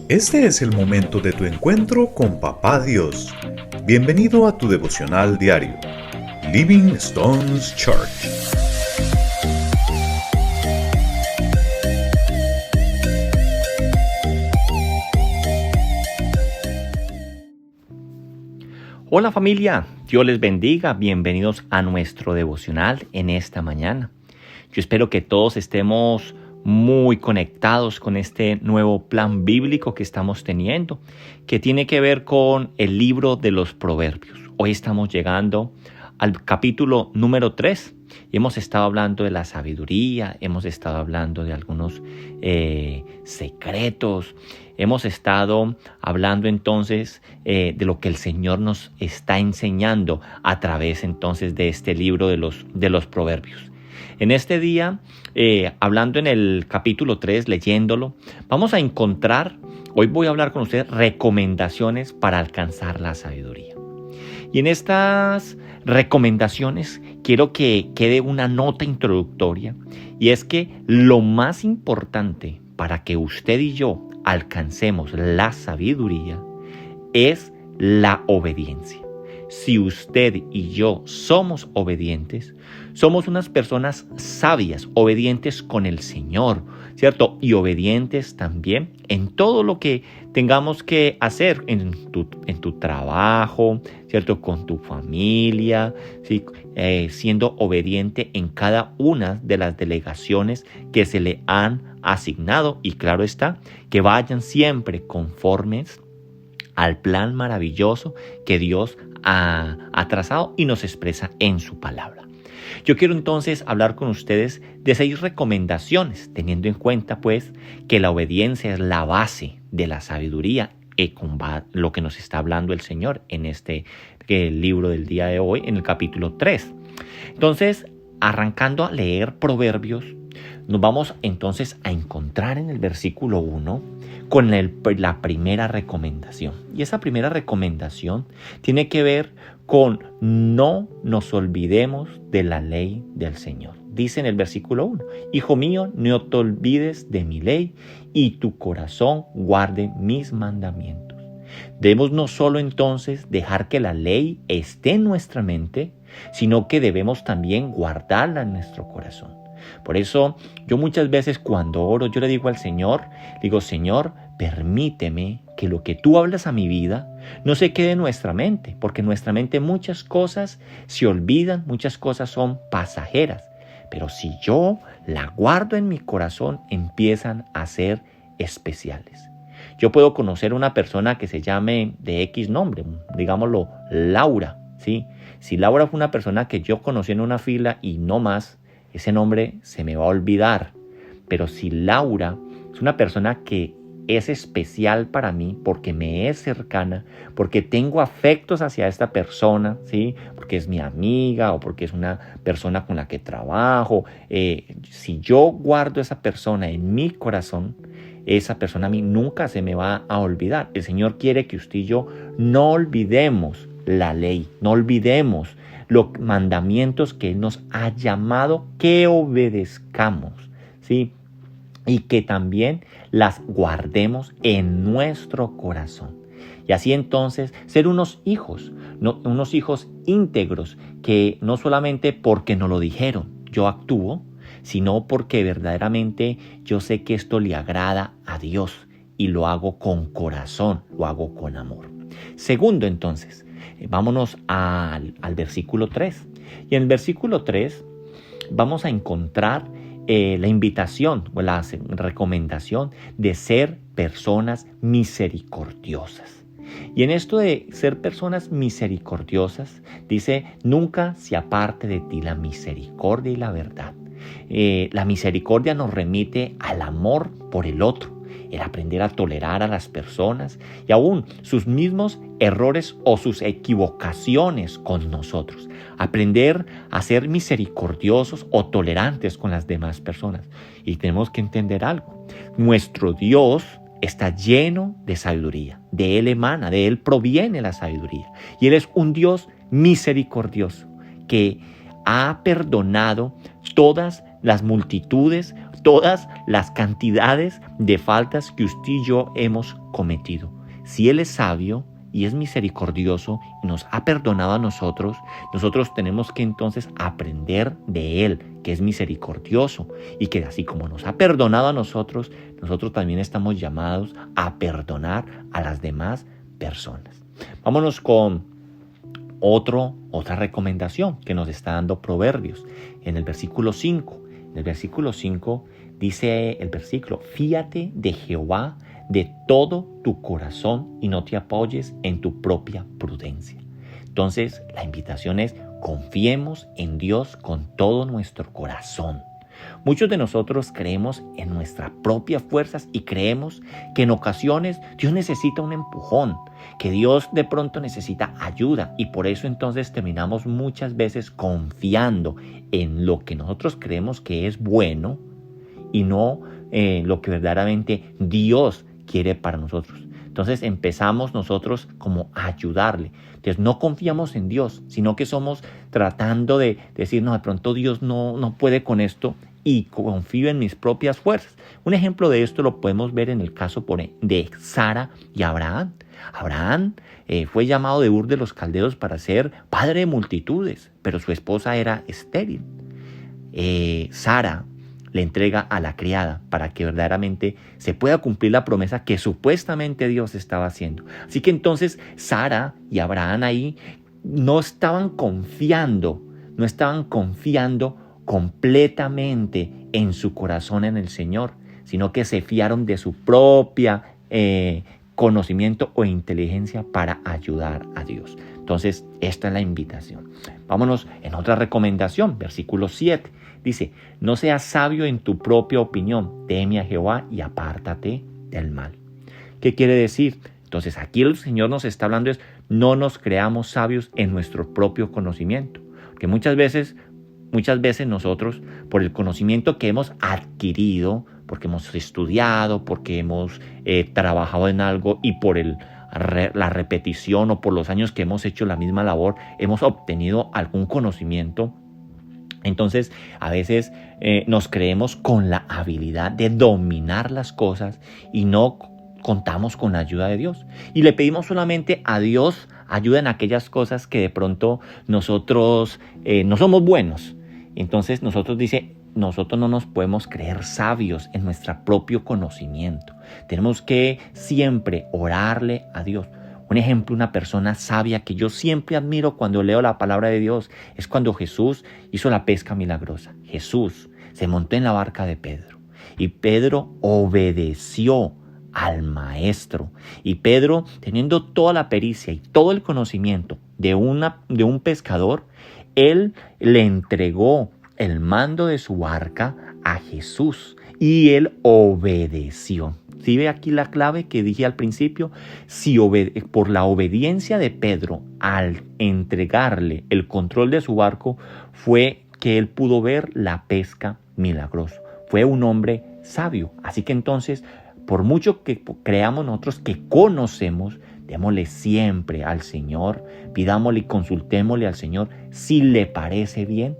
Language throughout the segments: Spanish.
Este es el momento de tu encuentro con Papá Dios. Bienvenido a tu devocional diario, Living Stones Church. Hola familia, Dios les bendiga, bienvenidos a nuestro devocional en esta mañana. Yo espero que todos estemos muy conectados con este nuevo plan bíblico que estamos teniendo, que tiene que ver con el libro de los Proverbios. Hoy estamos llegando al capítulo número 3 y hemos estado hablando de la sabiduría, hemos estado hablando de algunos secretos, hemos estado hablando entonces de lo que el Señor nos está enseñando a través entonces de este libro de los Proverbios. En este día, hablando en el capítulo 3, leyéndolo, vamos a encontrar, hoy voy a hablar con ustedes, recomendaciones para alcanzar la sabiduría. Y en estas recomendaciones quiero que quede una nota introductoria, y es que lo más importante para que usted y yo alcancemos la sabiduría es la obediencia. Si usted y yo somos obedientes, somos unas personas sabias, obedientes con el Señor, ¿cierto? Y obedientes también en todo lo que tengamos que hacer en tu trabajo, ¿cierto? Con tu familia, ¿sí? Siendo obediente en cada una de las delegaciones que se le han asignado. Y claro está, que vayan siempre conformes al plan maravilloso que Dios ha trazado y nos expresa en su palabra. Yo quiero entonces hablar con ustedes de 6 recomendaciones, teniendo en cuenta pues que la obediencia es la base de la sabiduría, con lo que nos está hablando el Señor en este libro del día de hoy, en el capítulo 3. Entonces, arrancando a leer Proverbios, nos vamos entonces a encontrar en el versículo 1 con la primera recomendación. Y esa primera recomendación tiene que ver con no nos olvidemos de la ley del Señor. Dice en el versículo 1, Hijo mío, no te olvides de mi ley y tu corazón guarde mis mandamientos. Debemos no solo entonces dejar que la ley esté en nuestra mente, sino que debemos también guardarla en nuestro corazón. Por eso yo muchas veces cuando oro, yo le digo al Señor, digo, Señor, permíteme que lo que tú hablas a mi vida no se quede en nuestra mente, porque en nuestra mente muchas cosas se olvidan, muchas cosas son pasajeras, pero si yo la guardo en mi corazón, empiezan a ser especiales. Yo puedo conocer una persona que se llame de X nombre, digámoslo Laura, ¿sí? Si Laura fue una persona que yo conocí en una fila y no más, ese nombre se me va a olvidar. Pero si Laura es una persona que es especial para mí porque me es cercana, porque tengo afectos hacia esta persona, ¿sí? Porque es mi amiga o porque es una persona con la que trabajo. Si yo guardo a esa persona en mi corazón, esa persona a mí nunca se me va a olvidar. El Señor quiere que usted y yo no olvidemos la ley, no olvidemos los mandamientos que Él nos ha llamado que obedezcamos, ¿sí? Y que también las guardemos en nuestro corazón. Y así entonces ser unos hijos íntegros, que no solamente porque nos lo dijeron, yo actúo, sino porque verdaderamente yo sé que esto le agrada a Dios y lo hago con corazón, lo hago con amor. Segundo entonces, vámonos al versículo 3. Y en el versículo 3 vamos a encontrar la invitación o la recomendación de ser personas misericordiosas. Y en esto de ser personas misericordiosas, dice, nunca se aparte de ti la misericordia y la verdad. La misericordia nos remite al amor por el otro, el aprender a tolerar a las personas y aún sus mismos errores o sus equivocaciones con nosotros. Aprender a ser misericordiosos o tolerantes con las demás personas. Y tenemos que entender algo. Nuestro Dios está lleno de sabiduría. De Él emana, de Él proviene la sabiduría. Y Él es un Dios misericordioso que ha perdonado todas las multitudes, todas las cantidades de faltas que usted y yo hemos cometido. Si Él es sabio y es misericordioso y nos ha perdonado a nosotros, nosotros tenemos que entonces aprender de Él, que es misericordioso, y que así como nos ha perdonado a nosotros, nosotros también estamos llamados a perdonar a las demás personas. Vámonos con otra recomendación que nos está dando Proverbios. En el versículo 5, dice el versículo: fíate de Jehová de todo tu corazón y no te apoyes en tu propia prudencia. Entonces, la invitación es: confiemos en Dios con todo nuestro corazón. Muchos de nosotros creemos en nuestras propias fuerzas y creemos que en ocasiones Dios necesita un empujón, que Dios de pronto necesita ayuda, y por eso entonces terminamos muchas veces confiando en lo que nosotros creemos que es bueno y no lo que verdaderamente Dios quiere para nosotros. Entonces empezamos nosotros como a ayudarle. Entonces no confiamos en Dios, sino que somos tratando de decir: no, de pronto Dios no puede con esto, y confío en mis propias fuerzas. Un ejemplo de esto lo podemos ver en el caso de Sara y Abraham. Abraham fue llamado de Ur de los Caldeos para ser padre de multitudes, pero su esposa era estéril. Sara le entrega a la criada para que verdaderamente se pueda cumplir la promesa que supuestamente Dios estaba haciendo. Así que entonces Sara y Abraham ahí no estaban confiando completamente en su corazón en el Señor, sino que se fiaron de su propia conocimiento o inteligencia para ayudar a Dios. Entonces, esta es la invitación. Vámonos en otra recomendación, versículo 7. Dice: no seas sabio en tu propia opinión, teme a Jehová y apártate del mal. ¿Qué quiere decir? Entonces, aquí el Señor nos está hablando es: no nos creamos sabios en nuestro propio conocimiento. Porque muchas veces nosotros, por el conocimiento que hemos adquirido, porque hemos estudiado, porque hemos trabajado en algo, y por la repetición o por los años que hemos hecho la misma labor, hemos obtenido algún conocimiento. Entonces, a veces nos creemos con la habilidad de dominar las cosas y no contamos con la ayuda de Dios. Y le pedimos solamente a Dios ayuda en aquellas cosas que de pronto nosotros no somos buenos. Entonces nosotros no nos podemos creer sabios en nuestro propio conocimiento. Tenemos que siempre orarle a Dios. Un ejemplo, una persona sabia que yo siempre admiro cuando leo la palabra de Dios, es cuando Jesús hizo la pesca milagrosa. Jesús se montó en la barca de Pedro y Pedro obedeció al maestro. Y Pedro, teniendo toda la pericia y todo el conocimiento de un pescador, él le entregó el mando de su barca a Jesús y él obedeció. ¿Sí ve aquí la clave que dije al principio? Por la obediencia de Pedro al entregarle el control de su barco, fue que él pudo ver la pesca milagrosa. Fue un hombre sabio. Así que entonces, por mucho que creamos nosotros que conocemos, démosle siempre al Señor, pidámosle y consultémosle al Señor si le parece bien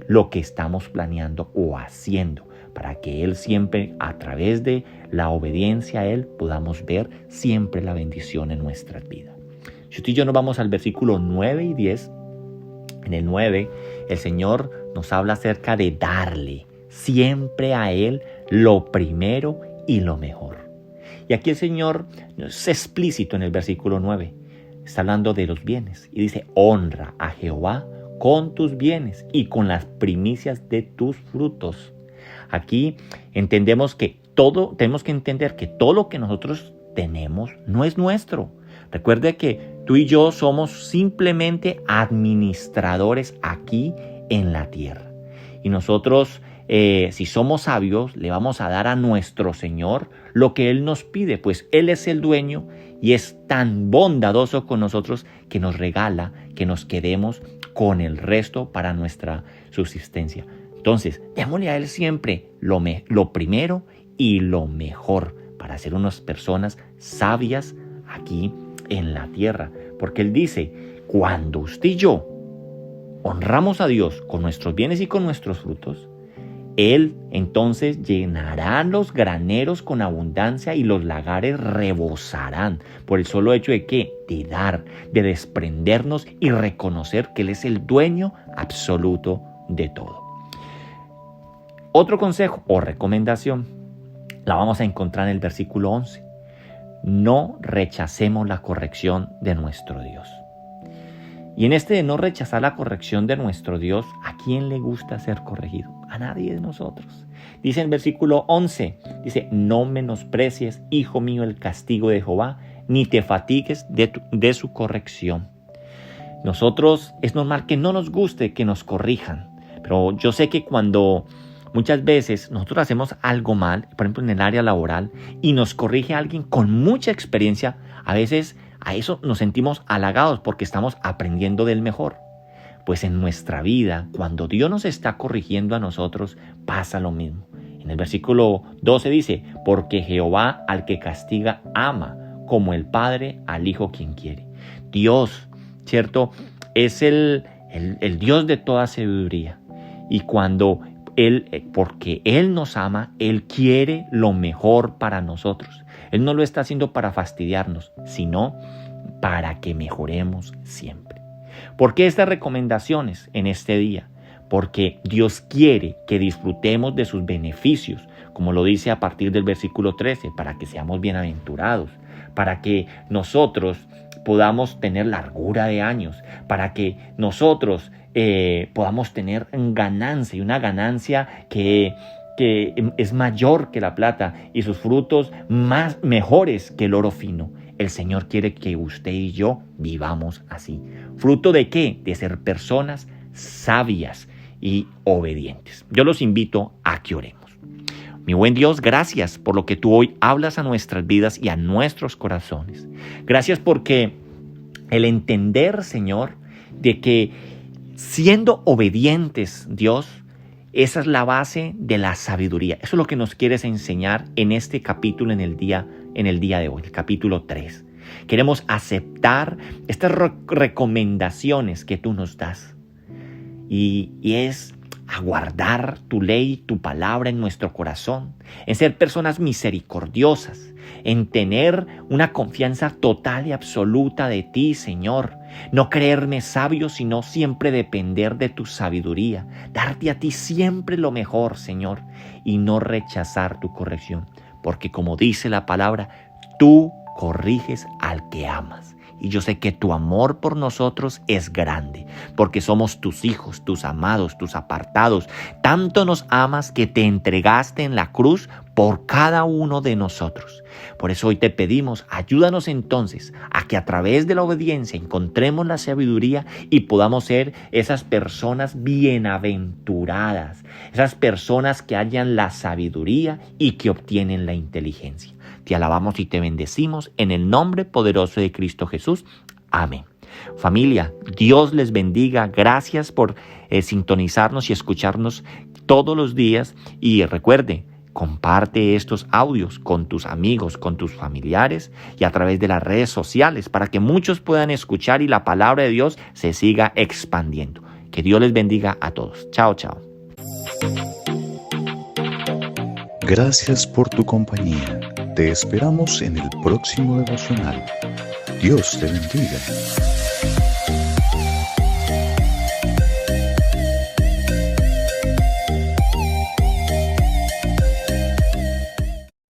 lo que estamos planeando o haciendo, para que Él siempre, a través de la obediencia a Él, podamos ver siempre la bendición en nuestras vidas. Si usted y yo nos vamos al versículo 9 y 10, en el 9, el Señor nos habla acerca de darle siempre a Él lo primero y lo mejor. Y aquí el Señor es explícito en el versículo 9. Está hablando de los bienes y dice: honra a Jehová con tus bienes y con las primicias de tus frutos. Aquí tenemos que entender que todo lo que nosotros tenemos no es nuestro. Recuerde que tú y yo somos simplemente administradores aquí en la tierra. Y nosotros, si somos sabios, le vamos a dar a nuestro Señor lo que Él nos pide, pues Él es el dueño y es tan bondadoso con nosotros que nos regala que nos quedemos con el resto para nuestra subsistencia. Entonces, démosle a Él siempre lo primero y lo mejor para ser unas personas sabias aquí en la tierra. Porque Él dice: cuando usted y yo honramos a Dios con nuestros bienes y con nuestros frutos, Él entonces llenará los graneros con abundancia y los lagares rebosarán por el solo hecho de ¿qué? De dar, de desprendernos y reconocer que Él es el dueño absoluto de todo. Otro consejo o recomendación la vamos a encontrar en el versículo 11. No rechacemos la corrección de nuestro Dios. Y en este de no rechazar la corrección de nuestro Dios, ¿a quién le gusta ser corregido? A nadie de nosotros. Dice en el versículo 11, dice, no menosprecies, hijo mío, el castigo de Jehová, ni te fatigues de su corrección. Nosotros es normal que no nos guste que nos corrijan, pero yo sé que cuando muchas veces nosotros hacemos algo mal, por ejemplo en el área laboral, y nos corrige alguien con mucha experiencia, a veces a eso nos sentimos halagados porque estamos aprendiendo del mejor. Pues en nuestra vida, cuando Dios nos está corrigiendo a nosotros, pasa lo mismo. En el versículo 12 dice, porque Jehová al que castiga ama, como el Padre al Hijo quien quiere. Dios, ¿cierto? Es el Dios de toda sabiduría. Y cuando porque Él nos ama, Él quiere lo mejor para nosotros. Él no lo está haciendo para fastidiarnos, sino para que mejoremos siempre. ¿Por qué estas recomendaciones en este día? Porque Dios quiere que disfrutemos de sus beneficios, como lo dice a partir del versículo 13, para que seamos bienaventurados, para que nosotros podamos tener largura de años, para que nosotros podamos tener ganancia, y una ganancia que es mayor que la plata y sus frutos mejores que el oro fino. El Señor quiere que usted y yo vivamos así. ¿Fruto de qué? De ser personas sabias y obedientes. Yo los invito a que oremos. Mi buen Dios, gracias por lo que tú hoy hablas a nuestras vidas y a nuestros corazones. Gracias porque el entender, Señor, de que siendo obedientes, Dios, esa es la base de la sabiduría. Eso es lo que nos quieres enseñar en este capítulo en el día de hoy, el capítulo 3. Queremos aceptar estas recomendaciones que tú nos das. Y es aguardar tu ley, tu palabra en nuestro corazón, en ser personas misericordiosas, en tener una confianza total y absoluta de ti, Señor. No creerme sabio, sino siempre depender de tu sabiduría. Darte a ti siempre lo mejor, Señor, y no rechazar tu corrección. Porque como dice la palabra, tú corriges al que amas. Y yo sé que tu amor por nosotros es grande, porque somos tus hijos, tus amados, tus apartados. Tanto nos amas que te entregaste en la cruz por cada uno de nosotros. Por eso hoy te pedimos, ayúdanos entonces a que a través de la obediencia encontremos la sabiduría y podamos ser esas personas bienaventuradas, esas personas que hallan la sabiduría y que obtienen la inteligencia. Te alabamos y te bendecimos en el nombre poderoso de Cristo Jesús. Amén. Familia, Dios les bendiga. Gracias por sintonizarnos y escucharnos todos los días. Y recuerde, comparte estos audios con tus amigos, con tus familiares y a través de las redes sociales para que muchos puedan escuchar y la palabra de Dios se siga expandiendo. Que Dios les bendiga a todos. Chao, chao. Gracias por tu compañía. Te esperamos en el próximo devocional. Dios te bendiga.